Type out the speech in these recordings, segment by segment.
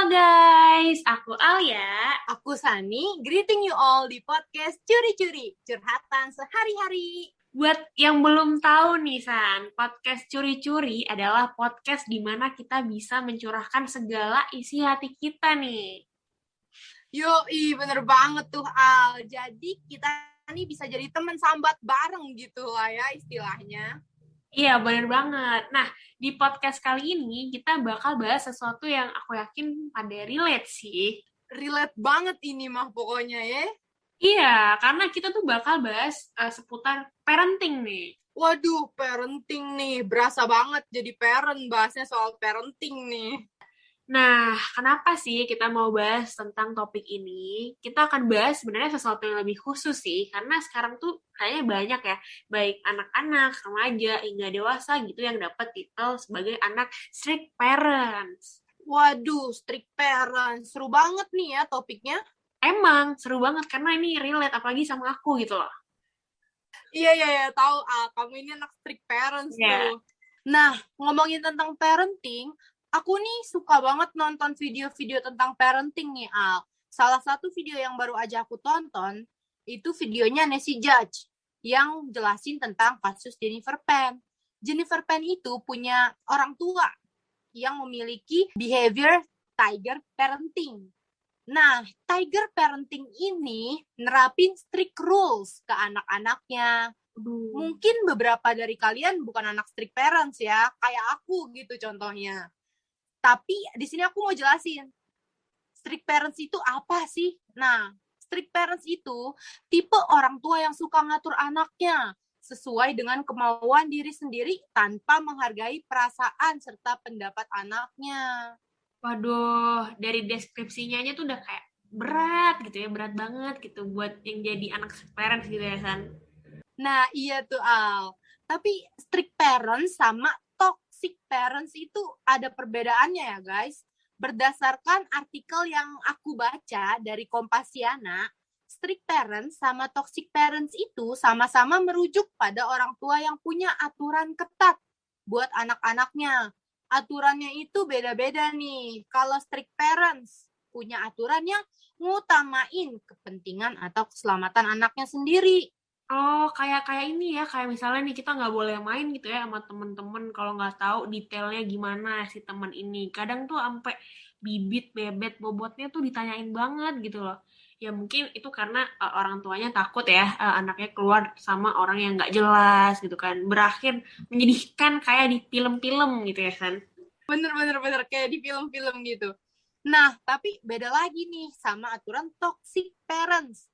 Guys, aku Alia. Aku Sani, greeting you all di podcast Curi-Curi, curhatan sehari-hari. Buat yang belum tahu nih San, podcast Curi-Curi adalah podcast di mana kita bisa mencurahkan segala isi hati kita nih. Yoi, bener banget tuh Al. Jadi kita nih bisa jadi teman sambat bareng gitu lah ya istilahnya. Iya, bener banget. Nah, di podcast kali ini kita bakal bahas sesuatu yang aku yakin pada relate sih. Relate banget ini mah pokoknya ya. Iya, karena kita tuh bakal bahas seputar parenting nih. Waduh, parenting nih. Berasa banget jadi parent, bahasnya soal parenting nih. Nah, kenapa sih kita mau bahas tentang topik ini? Kita akan bahas sebenarnya sesuatu yang lebih khusus sih, karena sekarang tuh kayaknya banyak ya, baik anak-anak, remaja, hingga dewasa gitu yang dapat titel sebagai anak strict parents. Waduh, strict parents. Seru banget nih ya topiknya. Emang seru banget karena ini relate apalagi sama aku gitu loh. Iya, tahu Al. Kamu ini anak strict parents Ya. tuh. Nah, ngomongin tentang parenting, aku nih suka banget nonton video-video tentang parenting nih, Al. Salah satu video yang baru aja aku tonton, itu videonya Nancy Judge, yang jelasin tentang kasus Jennifer Pan. Jennifer Pan itu punya orang tua yang memiliki behavior tiger parenting. Nah, tiger parenting ini nerapin strict rules ke anak-anaknya. Mungkin beberapa dari kalian bukan anak strict parents ya, kayak aku gitu contohnya. Tapi di sini aku mau jelasin, strict parents itu apa sih? Nah, strict parents itu tipe orang tua yang suka ngatur anaknya sesuai dengan kemauan diri sendiri tanpa menghargai perasaan serta pendapat anaknya. Waduh, dari deskripsinya aja tuh udah kayak berat gitu ya, berat banget gitu buat yang jadi anak strict parents gitu ya, San. Nah, iya tuh Al. Tapi strict parents sama toxic parents itu ada perbedaannya ya guys. Berdasarkan artikel yang aku baca dari Kompasiana, strict parents sama toxic parents itu sama-sama merujuk pada orang tua yang punya aturan ketat buat anak-anaknya. Aturannya itu beda-beda nih. Kalau strict parents punya aturan yang ngutamain kepentingan atau keselamatan anaknya sendiri. Oh, kayak ini ya, kayak misalnya nih kita nggak boleh main gitu ya sama temen-temen kalau nggak tahu detailnya gimana si temen ini. Kadang tuh sampai bibit, bebet, bobotnya tuh ditanyain banget gitu loh. Ya mungkin itu karena orang tuanya takut ya anaknya keluar sama orang yang nggak jelas gitu kan. Berakhir menyedihkan kayak di film-film gitu ya kan. Bener kayak di film-film gitu. Nah, tapi beda lagi nih sama aturan toxic parents.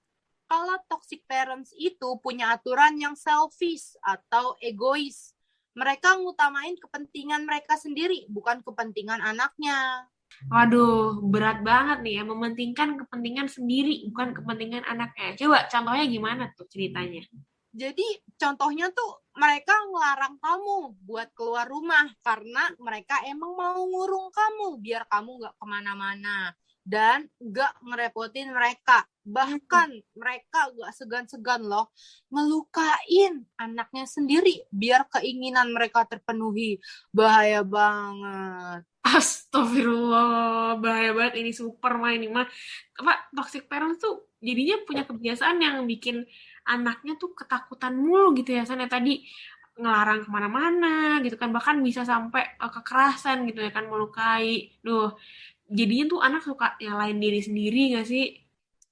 Kalau toxic parents itu punya aturan yang selfish atau egois. Mereka ngutamain kepentingan mereka sendiri, bukan kepentingan anaknya. Waduh, berat banget nih ya, mementingkan kepentingan sendiri, bukan kepentingan anaknya. Coba contohnya gimana tuh ceritanya? Jadi contohnya tuh mereka ngelarang kamu buat keluar rumah karena mereka emang mau ngurung kamu biar kamu gak kemana-mana dan gak ngerepotin mereka. Bahkan mereka gak segan-segan loh ngelukain anaknya sendiri biar keinginan mereka terpenuhi. Bahaya banget. Astagfirullah, bahaya banget ini super mah ini mah. Apa, toxic parents tuh jadinya punya kebiasaan yang bikin anaknya tuh ketakutan mulu gitu ya. Sana tadi ngelarang kemana-mana gitu kan. Bahkan bisa sampai kekerasan gitu ya kan, melukai. Duh, jadinya tuh anak suka nyalain diri sendiri gak sih?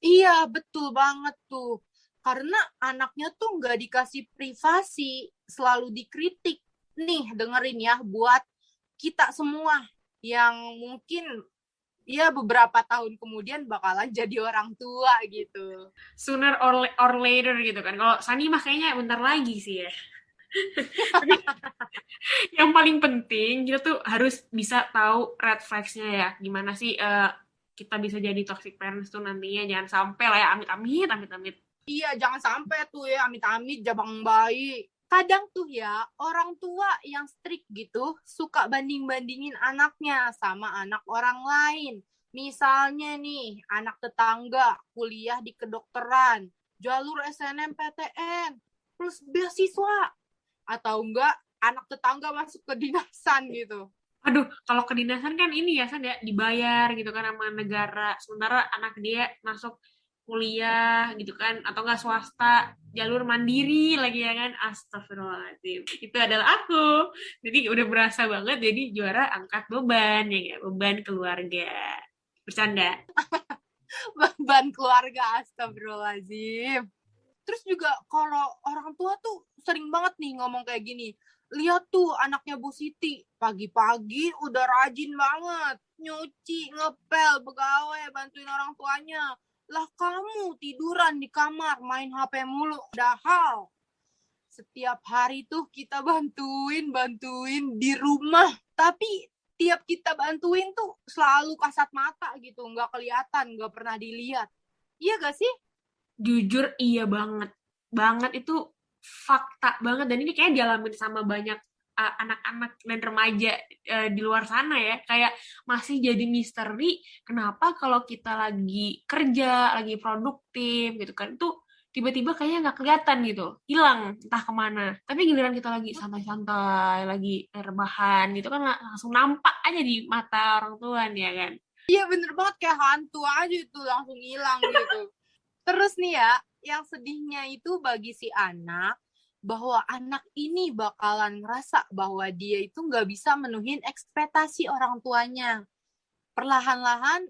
Iya, betul banget tuh. Karena anaknya tuh nggak dikasih privasi, selalu dikritik. Nih, dengerin ya, buat kita semua yang mungkin ya beberapa tahun kemudian bakalan jadi orang tua gitu. Sooner or later gitu kan. Kalau Sani mah kayaknya bentar lagi sih ya. Tapi yang paling penting kita tuh harus bisa tahu red flags-nya ya. Gimana sih kita bisa jadi toxic parents tuh nantinya. Jangan sampai lah ya, amit-amit, amit-amit. Iya, jangan sampai tuh ya amit-amit jabang bayi. Kadang tuh ya, orang tua yang strict gitu suka banding-bandingin anaknya sama anak orang lain. Misalnya nih, anak tetangga kuliah di kedokteran, jalur SNMPTN, plus beasiswa. Atau enggak, anak tetangga masuk ke dinasan gitu. Aduh, kalau kedinasan kan ini ya, San ya, dibayar gitu kan sama negara. Sementara anak dia masuk kuliah gitu kan, atau enggak swasta, jalur mandiri lagi ya kan. Astagfirullahaladzim. Itu adalah aku. Jadi udah berasa banget jadi juara angkat beban, ya nggak? Beban keluarga. Bercanda. Beban keluarga, astagfirullahaladzim. Terus juga kalau orang tua tuh sering banget nih ngomong kayak gini, lihat tuh anaknya Bu Siti, pagi-pagi udah rajin banget, nyuci, ngepel, begawe, bantuin orang tuanya. Lah kamu tiduran di kamar, main HP mulu. Padahal setiap hari tuh kita bantuin di rumah. Tapi tiap kita bantuin tuh selalu kasat mata gitu, nggak kelihatan, nggak pernah dilihat. Iya gak sih? Jujur iya banget. Banget itu fakta banget. Dan ini kayak dialamin sama banyak anak-anak dan remaja di luar sana ya. Kayak masih jadi misteri kenapa kalau kita lagi kerja, lagi produktif gitu kan. Itu tiba-tiba kayaknya nggak kelihatan gitu. Hilang entah kemana. Tapi giliran kita lagi santai-santai, lagi rebahan gitu kan langsung nampak aja di mata orang tua nih ya kan. Iya bener banget, kayak hantu aja itu langsung hilang gitu. Terus nih ya, yang sedihnya itu bagi si anak, bahwa anak ini bakalan ngerasa bahwa dia itu nggak bisa menuhin ekspektasi orang tuanya. Perlahan-lahan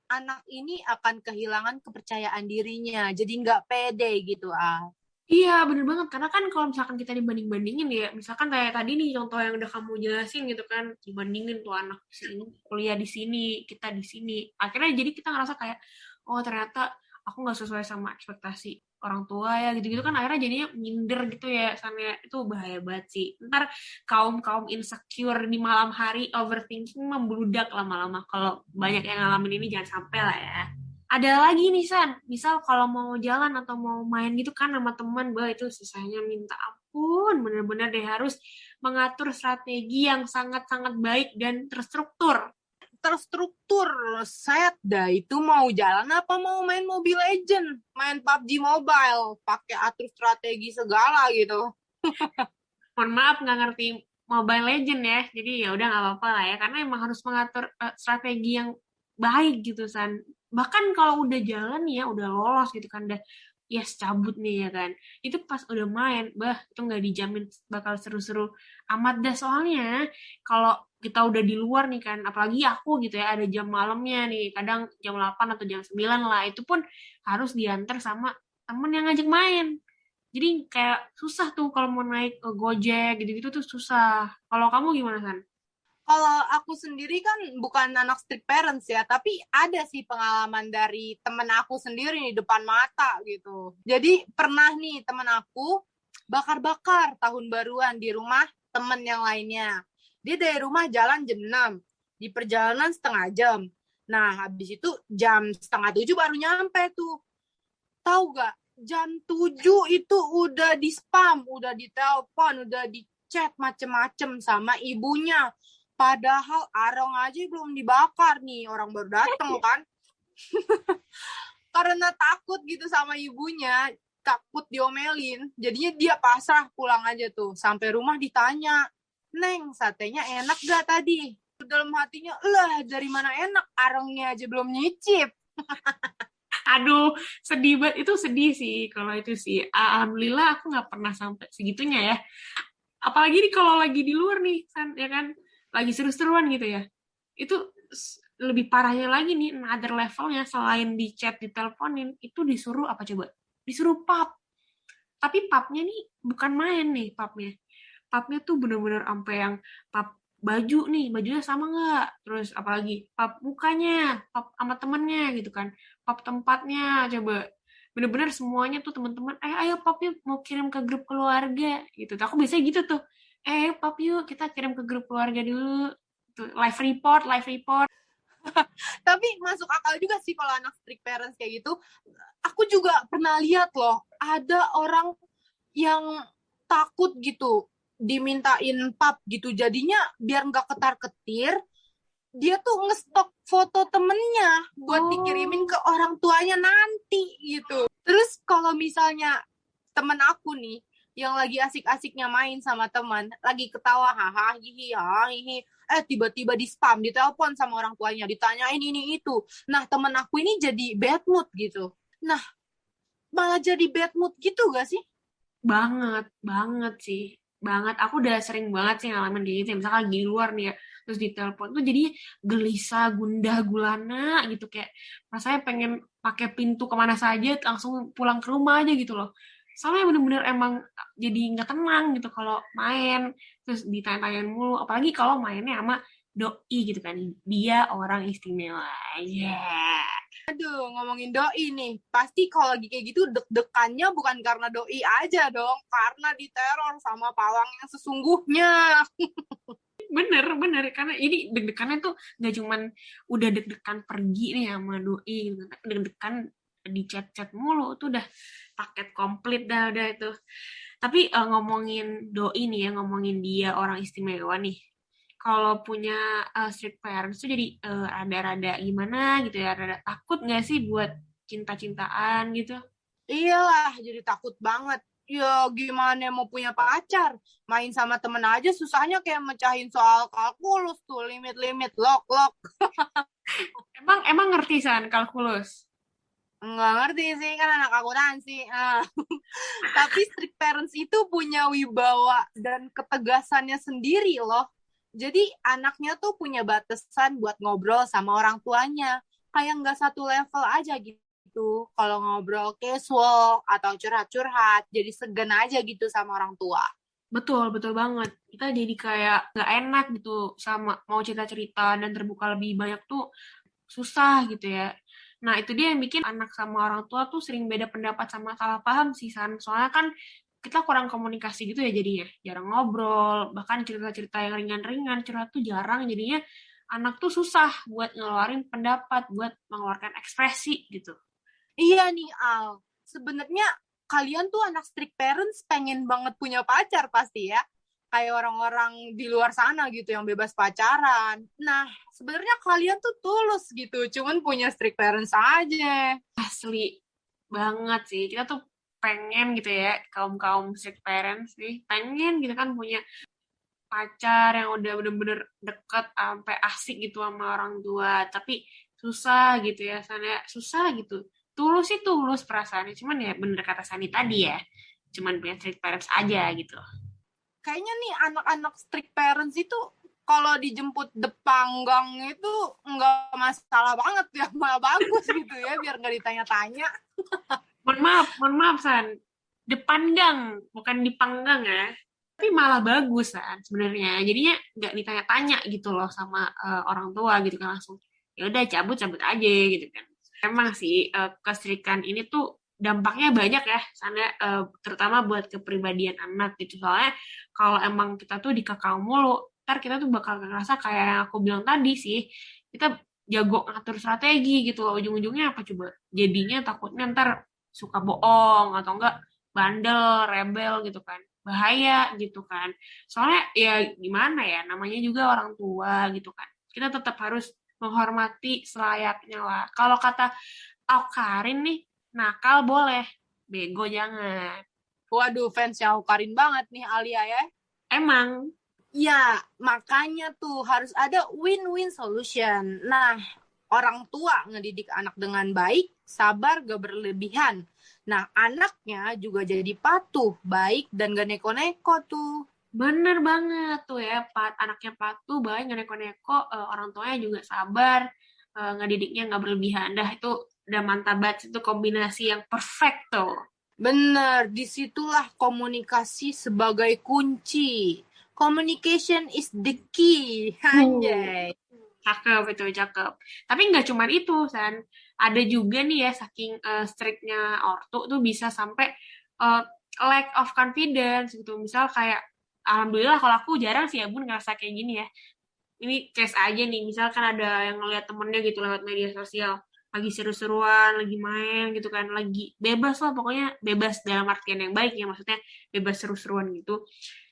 anak ini akan kehilangan kepercayaan dirinya, jadi nggak pede gitu ah. Iya, bener banget. Karena kan kalau misalkan kita dibanding-bandingin ya, misalkan kayak tadi nih contoh yang udah kamu jelasin gitu kan, dibandingin tuh anak sini, kuliah di sini, kita di sini. Akhirnya jadi kita ngerasa kayak, oh ternyata aku nggak sesuai sama ekspektasi orang tua ya, gitu-gitu kan akhirnya jadinya minder gitu ya, sama itu bahaya banget sih. Ntar kaum-kaum insecure di malam hari, overthinking membludak lama-lama. Kalau banyak yang ngalamin ini jangan sampai lah ya. Ada lagi nih San, misal kalau mau jalan atau mau main gitu kan sama teman, bah itu susahnya minta ampun, bener-bener deh harus mengatur strategi yang sangat-sangat baik dan terstruktur. Terstruktur, set dah itu mau jalan apa mau main Mobile Legend, main PUBG Mobile, pakai atur strategi segala gitu. Mohon maaf nggak ngerti Mobile Legend ya, jadi ya udah nggak apa-apa lah ya, karena emang harus mengatur strategi yang baik gitu San. Bahkan kalau udah jalan ya, udah lolos gitu kan, udah yes cabut nih ya kan, itu pas udah main, bah itu nggak dijamin bakal seru-seru amat dah. Soalnya kalau kita udah di luar nih kan, apalagi aku gitu ya, ada jam malamnya nih, kadang jam 8 atau jam 9 lah, itu pun harus diantar sama temen yang ngajak main. Jadi kayak susah tuh kalau mau naik ke Gojek gitu-gitu tuh susah. Kalau kamu gimana kan? Kalau aku sendiri kan bukan anak strict parents ya, tapi ada sih pengalaman dari temen aku sendiri di depan mata gitu. Jadi pernah nih temen aku bakar-bakar tahun baruan di rumah temen yang lainnya. Dia dari rumah jalan jam 6, di perjalanan setengah jam. Nah, habis itu jam setengah 7 baru nyampe tuh. Tahu gak? Jam 7 itu udah di spam, udah di telepon, udah di chat macem-macem sama ibunya. Padahal arong aja belum dibakar nih, orang baru dateng kan. Karena takut gitu sama ibunya, takut diomelin. Jadinya dia pasrah pulang aja tuh. Sampai rumah ditanya, Neng, satenya enak gak tadi? Dalam hatinya, lah dari mana enak, arongnya aja belum nyicip. Aduh, sedih banget. Itu sedih sih kalau itu sih. Alhamdulillah aku nggak pernah sampai segitunya ya. Apalagi nih kalau lagi di luar nih, San, ya kan? Lagi seru-seruan gitu ya. Itu lebih parahnya lagi nih, another levelnya selain di chat, diteleponin, itu disuruh apa coba? Disuruh pub. Tapi pubnya nih bukan main nih pubnya. Pubnya tuh bener-bener sampai yang pub baju nih, bajunya sama nggak? Terus apalagi pub mukanya, pub sama temennya gitu kan. Pub tempatnya, coba bener-bener semuanya tuh teman-teman, ayo pub yuk mau kirim ke grup keluarga gitu. Aku biasanya gitu tuh, pub yuk kita kirim ke grup keluarga dulu. Tuh, live report. Tapi masuk akal juga sih kalau anak strict parents kayak gitu. Aku juga pernah lihat loh, ada orang yang takut gitu dimintain pap gitu. Jadinya biar nggak ketar-ketir, dia tuh ngestok foto temennya buat dikirimin ke orang tuanya nanti gitu. Terus kalau misalnya temen aku nih yang lagi asik-asiknya main sama teman, lagi ketawa haha hihi ha hihi, tiba-tiba di spam, ditelepon sama orang tuanya, ditanyain ini itu. Nah, temen aku ini jadi bad mood gitu. Nah, malah jadi bad mood gitu gak sih? Banget, banget sih. Banget. Aku udah sering banget sih ngalamin kayak gitu. Misalkan lagi di luar nih ya, terus ditelepon tuh jadi gelisah, gundah, gulana gitu. Kayak rasanya pengen pakai pintu kemana saja, langsung pulang ke rumah aja gitu loh. Soalnya bener-bener emang jadi nggak tenang gitu kalau main, terus ditanya-tanyain mulu. Apalagi kalau mainnya sama doi gitu kan. Dia orang istimewa. Yeah. Aduh, ngomongin doi nih. Pasti kalau lagi kayak gitu deg-degannya bukan karena doi aja dong, karena diteror sama pawang yang sesungguhnya. Bener, bener. Karena ini deg-degannya tuh nggak cuman udah deg-degan pergi nih sama doi gitu. Tapi deg-degan di chat-chat mulu. Itu udah paket komplit dah udah itu. Tapi ngomongin doi nih ya, ngomongin dia orang istimewa nih. Kalau punya strict parents tuh jadi rada-rada gimana gitu ya. Rada takut nggak sih buat cinta-cintaan gitu? Iyalah, jadi takut banget. Ya gimana mau punya pacar? Main sama temen aja susahnya kayak mecahin soal kalkulus tuh, limit-limit, log-log. Emang ngerti San kalkulus? Nggak ngerti sih, kan anak akuntansi. Tapi strict parents itu punya wibawa dan ketegasannya sendiri loh. Jadi anaknya tuh punya batasan buat ngobrol sama orang tuanya. Kayak nggak satu level aja gitu. Kalau ngobrol casual atau curhat-curhat, jadi segan aja gitu sama orang tua. Betul, betul banget. Kita jadi kayak nggak enak gitu sama mau cerita-cerita dan terbuka lebih banyak tuh susah gitu ya. Nah, itu dia yang bikin anak sama orang tua tuh sering beda pendapat sama salah paham sih, San. Soalnya kan kita kurang komunikasi gitu ya jadinya. Jarang ngobrol, bahkan cerita-cerita yang ringan-ringan, curhat tuh jarang. Jadinya anak tuh susah buat ngeluarin pendapat, buat mengeluarkan ekspresi gitu. Iya nih Al, sebenarnya kalian tuh anak strict parents pengen banget punya pacar pasti ya. Kayak orang-orang di luar sana gitu yang bebas pacaran. Nah, sebenarnya kalian tuh tulus gitu, cuman punya strict parents aja. Asli banget sih. Kita tuh pengen gitu ya, kaum-kaum strict parents nih, pengen gitu kan punya pacar yang udah bener-bener deket sampai asik gitu sama orang tua tapi susah gitu ya sana susah gitu tulus sih tulus perasaannya cuman ya bener kata Sani tadi ya cuman punya strict parents aja gitu. Kayaknya nih anak-anak strict parents itu kalau dijemput depan gang itu nggak masalah banget ya, malah bagus gitu ya, biar nggak ditanya-tanya. Mohon maaf San, depan gang bukan dipanggang ya, tapi malah bagus kan sebenarnya jadinya nggak ditanya-tanya gitu loh sama orang tua gitu kan langsung ya udah cabut cabut aja gitu kan. Emang sih kestrikan ini tuh dampaknya banyak ya sana terutama buat kepribadian anak gitu soalnya kalau emang kita tuh dikekang mulu ntar kita tuh bakal ngerasa kayak yang aku bilang tadi sih kita jago ngatur strategi gitu loh ujung-ujungnya apa coba jadinya takutnya ntar suka bohong atau enggak bandel rebel gitu kan bahaya gitu kan soalnya ya gimana ya namanya juga orang tua gitu kan kita tetap harus menghormati selayaknya lah kalau kata Karin nih nakal boleh bego jangan. Waduh, fansnya Karin banget nih Alia ya. Emang Ya, makanya tuh harus ada win-win solution. Nah, orang tua ngedidik anak dengan baik, sabar, gak berlebihan. Nah, anaknya juga jadi patuh, baik, dan gak neko-neko tuh. bener banget tuh ya anaknya patuh baik nggak neko-neko orang tuanya juga sabar ngedidiknya nggak berlebihan dah itu udah mantap banget itu kombinasi yang perfect tuh. Bener, disitulah komunikasi sebagai kunci. Communication is the key. Anjay. Cakep itu cakep. Tapi nggak cuma itu, San. Ada juga nih ya, saking strictnya ortu tuh bisa sampai uh, lack of confidence gitu. Misal kayak, alhamdulillah kalau aku jarang sih ya bun ngerasa kayak gini ya. Ini case aja nih, misalkan ada yang ngeliat temennya gitu lewat media sosial. Lagi seru-seruan, lagi main gitu kan. Lagi bebas lah, pokoknya bebas dalam artian yang baik ya. Maksudnya bebas seru-seruan gitu.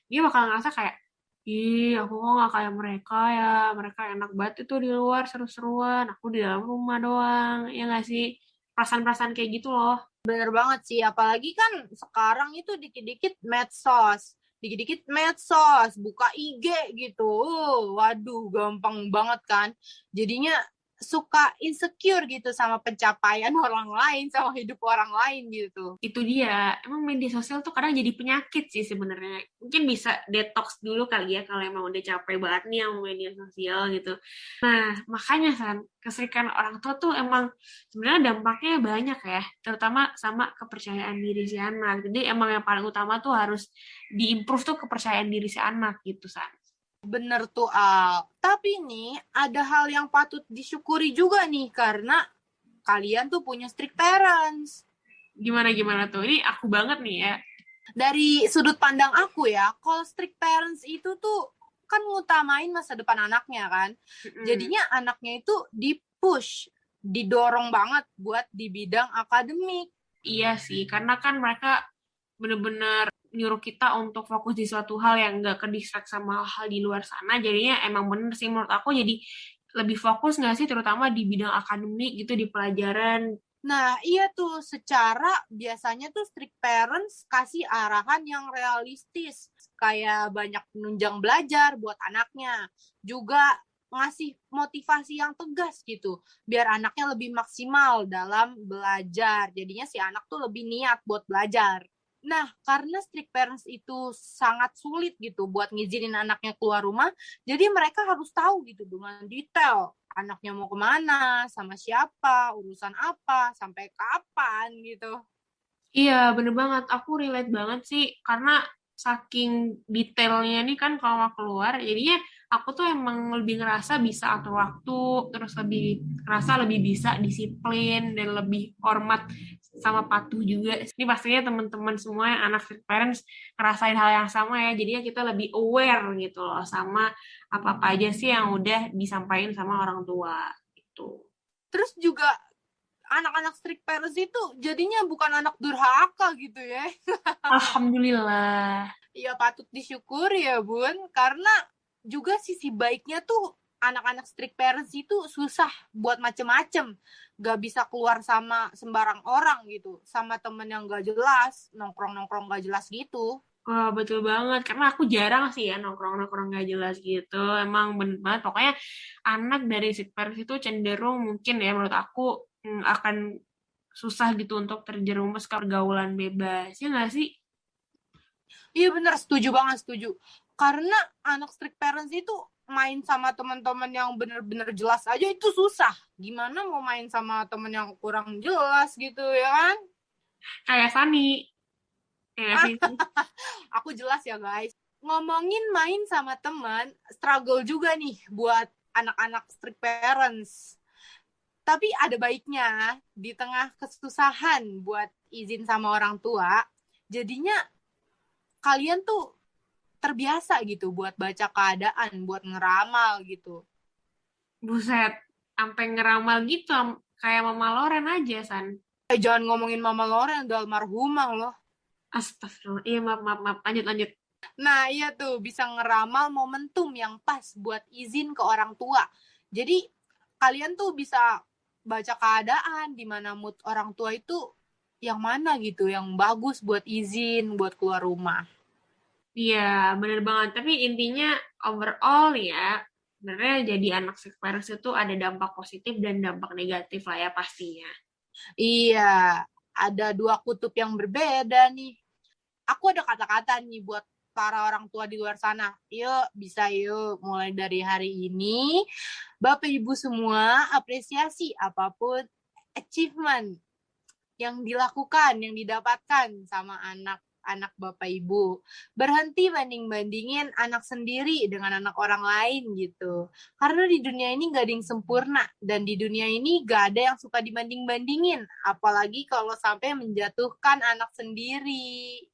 Dia bakal ngerasa kayak, ih, aku kok gak kayak mereka ya. Mereka enak banget itu di luar seru-seruan. Aku di dalam rumah doang. Ya gak sih? Perasaan-perasaan kayak gitu loh. Bener banget sih, apalagi kan sekarang itu dikit-dikit medsos, buka IG gitu. Waduh, gampang banget kan. Jadinya suka insecure gitu sama pencapaian orang lain, sama hidup orang lain gitu. Itu dia, emang media sosial tuh kadang jadi penyakit sih sebenarnya. Mungkin bisa detox dulu kali ya kalau emang udah capek banget nih sama media sosial gitu. Nah, makanya San, keserikan orang tua tuh emang sebenarnya dampaknya banyak ya, terutama sama kepercayaan diri si anak. Jadi emang yang paling utama tuh harus diimprove tuh kepercayaan diri si anak gitu, San. Bener tuh, Al. Tapi nih, ada hal yang patut disyukuri juga nih, karena kalian tuh punya strict parents. Gimana tuh? Ini aku banget nih ya. Dari sudut pandang aku ya, kalau strict parents itu tuh kan ngutamain masa depan anaknya kan. Jadinya anaknya itu di-push, didorong banget buat di bidang akademik. Iya sih, karena kan mereka bener-bener nyuruh kita untuk fokus di suatu hal yang nggak ke-distract sama hal di luar sana. Jadinya emang bener sih menurut aku jadi lebih fokus nggak sih, terutama di bidang akademik gitu, di pelajaran. Nah, iya tuh, secara biasanya tuh strict parents kasih arahan yang realistis. Kayak banyak penunjang belajar buat anaknya. Juga ngasih motivasi yang tegas gitu. Biar anaknya lebih maksimal dalam belajar. Jadinya si anak tuh lebih niat buat belajar. Nah, karena strict parents itu sangat sulit gitu buat ngizinin anaknya keluar rumah, jadi mereka harus tahu gitu dengan detail anaknya mau kemana, sama siapa, urusan apa, sampai kapan gitu. Iya, bener banget. Aku relate banget sih, karena saking detailnya nih kan kalau mau keluar, jadinya aku tuh emang lebih ngerasa bisa atur waktu, terus lebih ngerasa lebih bisa disiplin, dan lebih hormat sama patuh juga. Ini pastinya teman-teman semua yang anak strict parents ngerasain hal yang sama ya, jadinya kita lebih aware gitu loh, sama apa-apa aja sih yang udah disampaikan sama orang tua gitu. Terus juga anak-anak strict parents itu jadinya bukan anak durhaka gitu ya. Alhamdulillah. Ya patut disyukuri ya Bun, karena juga sisi baiknya tuh anak-anak strict parents itu susah buat macem-macem, gak bisa keluar sama sembarang orang gitu, sama temen yang gak jelas, nongkrong-nongkrong gak jelas gitu. Wah, betul banget. Karena aku jarang sih ya nongkrong-nongkrong gak jelas gitu. Emang bener banget. Pokoknya anak dari Sigpers itu cenderung mungkin ya menurut aku akan susah gitu untuk terjerumus ke pergaulan bebas. Ya nggak sih? Iya bener, setuju banget, setuju. Karena anak strict parents itu main sama teman-teman yang bener-bener jelas aja itu susah. Gimana mau main sama temen yang kurang jelas gitu ya kan? Kayak Sani. Ya nggak sih? Aku jelas ya guys. Ngomongin main sama teman, struggle juga nih buat anak-anak strict parents. Tapi ada baiknya di tengah kesusahan buat izin sama orang tua, jadinya kalian tuh terbiasa gitu buat baca keadaan, buat ngeramal gitu. Buset. Sampai ngeramal gitu. Kayak Mama Loren aja, San. Jangan ngomongin Mama Loren, udah almarhumah loh. Astagfirullah. Iya, maaf. Lanjut. Nah iya tuh, bisa ngeramal momentum yang pas buat izin ke orang tua. Jadi kalian tuh bisa baca keadaan di mana mood orang tua itu yang mana gitu, yang bagus buat izin, buat keluar rumah. Iya, bener banget. Tapi intinya overall ya, sebenarnya jadi anak Sigpers itu ada dampak positif dan dampak negatif lah ya pastinya. Iya, ada dua kutub yang berbeda nih. Aku ada kata-kata nih buat para orang tua di luar sana. Yuk, bisa yuk. Mulai dari hari ini, Bapak Ibu semua apresiasi apapun achievement yang dilakukan, yang didapatkan sama anak Bapak Ibu. Berhenti banding-bandingin anak sendiri dengan anak orang lain gitu. Karena di dunia ini gak ada yang sempurna. Dan di dunia ini gak ada yang suka dibanding-bandingin. Apalagi kalau sampai menjatuhkan anak sendiri.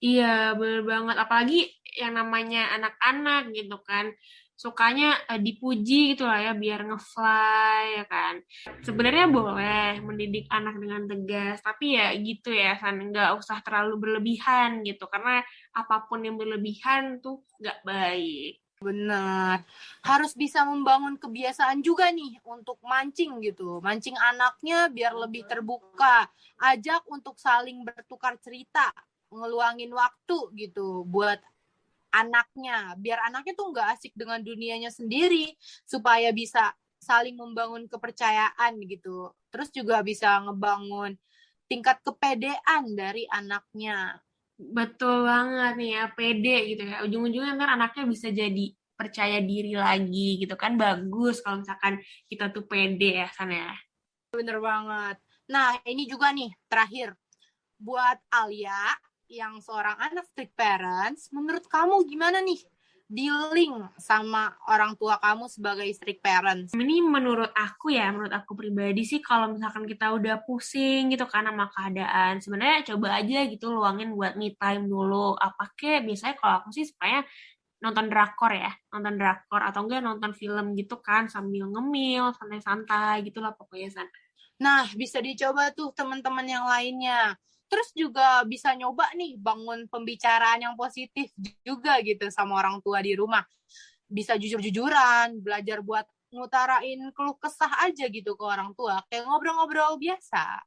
Iya, bener banget. Apalagi yang namanya anak-anak gitu kan. Sukanya dipuji gitu lah ya, biar ngefly ya kan. Sebenarnya boleh mendidik anak dengan tegas, tapi ya gitu ya, kan nggak usah terlalu berlebihan gitu. Karena apapun yang berlebihan tuh nggak baik. Bener. Harus bisa membangun kebiasaan juga nih untuk mancing gitu. Mancing anaknya biar lebih terbuka. Ajak untuk saling bertukar cerita. Ngeluangin waktu gitu buat anaknya. Biar anaknya tuh nggak asik dengan dunianya sendiri. Supaya bisa saling membangun kepercayaan gitu. Terus juga bisa ngebangun tingkat kepedean dari anaknya. Betul banget nih ya, pede gitu ya. Ujung-ujungnya ntar anaknya bisa jadi percaya diri lagi gitu kan. Bagus kalau misalkan kita tuh pede ya, San ya. Bener banget. Nah, ini juga nih, terakhir. Buat Alia, yang seorang anak strict parents, menurut kamu gimana nih dealing sama orang tua kamu sebagai strict parents? Ini menurut aku ya, menurut aku pribadi sih kalau misalkan kita udah pusing gitu kan sama keadaan, sebenarnya coba aja gitu luangin buat me time dulu. Apa kek biasanya kalau aku sih supaya nonton drakor ya, nonton drakor atau enggak nonton film gitu kan sambil ngemil, santai-santai gitu lah pokoknya San. Nah, bisa dicoba tuh teman-teman yang lainnya. Terus juga bisa nyoba nih bangun pembicaraan yang positif juga gitu sama orang tua di rumah. Bisa jujur-jujuran, belajar buat ngutarain keluh kesah aja gitu ke orang tua. Kayak ngobrol-ngobrol biasa.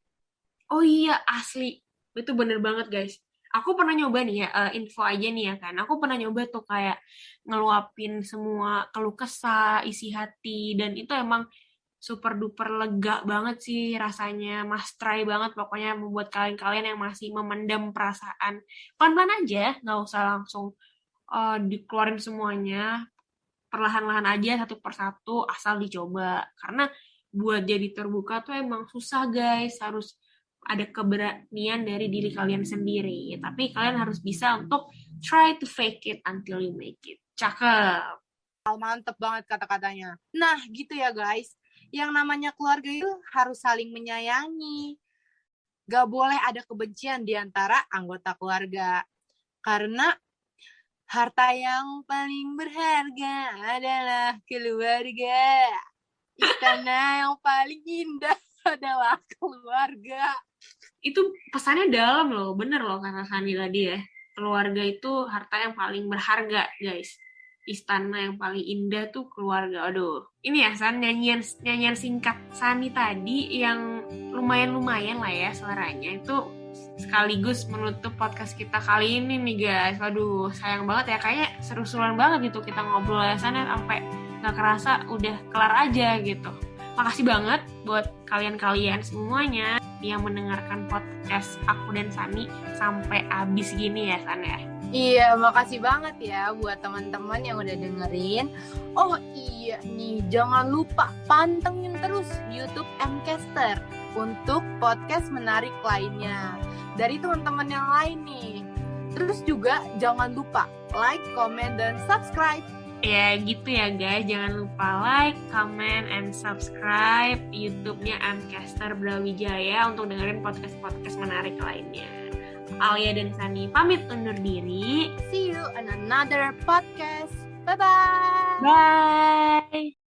Oh iya, asli. Itu bener banget, guys. Aku pernah nyoba nih ya, info aja nih ya kan. Aku pernah nyoba tuh kayak ngeluapin semua keluh kesah, isi hati, dan itu emang super duper lega banget sih rasanya. Mas try banget pokoknya membuat kalian-kalian yang masih memendam perasaan. Pelan-pelan aja, nggak usah langsung dikeluarin semuanya. Perlahan-lahan aja satu persatu asal dicoba. Karena buat jadi terbuka tuh emang susah guys. Harus ada keberanian dari diri kalian sendiri. Tapi kalian harus bisa untuk try to fake it until you make it. Cakep. Mantep banget kata-katanya. Nah, gitu ya guys. Yang namanya keluarga itu harus saling menyayangi. Gak boleh ada kebencian di antara anggota keluarga. Karena harta yang paling berharga adalah keluarga. Istana yang paling indah adalah keluarga. Itu pesannya dalam loh, bener loh kata Sandi tadi ya. Keluarga itu harta yang paling berharga, guys. Istana yang paling indah tuh keluarga. Aduh, ini ya San, nyanyian singkat Sani tadi yang lumayan-lumayan lah ya suaranya. Itu sekaligus menutup podcast kita kali ini nih guys. Waduh, sayang banget ya. Kayaknya seru-seruan banget gitu kita ngobrol ya San, sampai gak kerasa udah kelar aja gitu. Makasih banget buat kalian-kalian semuanya yang mendengarkan podcast aku dan Sani sampai habis gini ya San ya. Iya, makasih banget ya buat teman-teman yang udah dengerin. Oh iya nih, jangan lupa pantengin terus YouTube Mcaster untuk podcast menarik lainnya dari teman-teman yang lain nih. Terus juga jangan lupa like, comment, dan subscribe. Ya gitu ya guys, jangan lupa like, comment, and subscribe YouTube-nya Mcaster Brawijaya untuk dengerin podcast-podcast menarik lainnya. Alia dan Sani pamit undur diri. See you on another podcast. Bye-bye. Bye.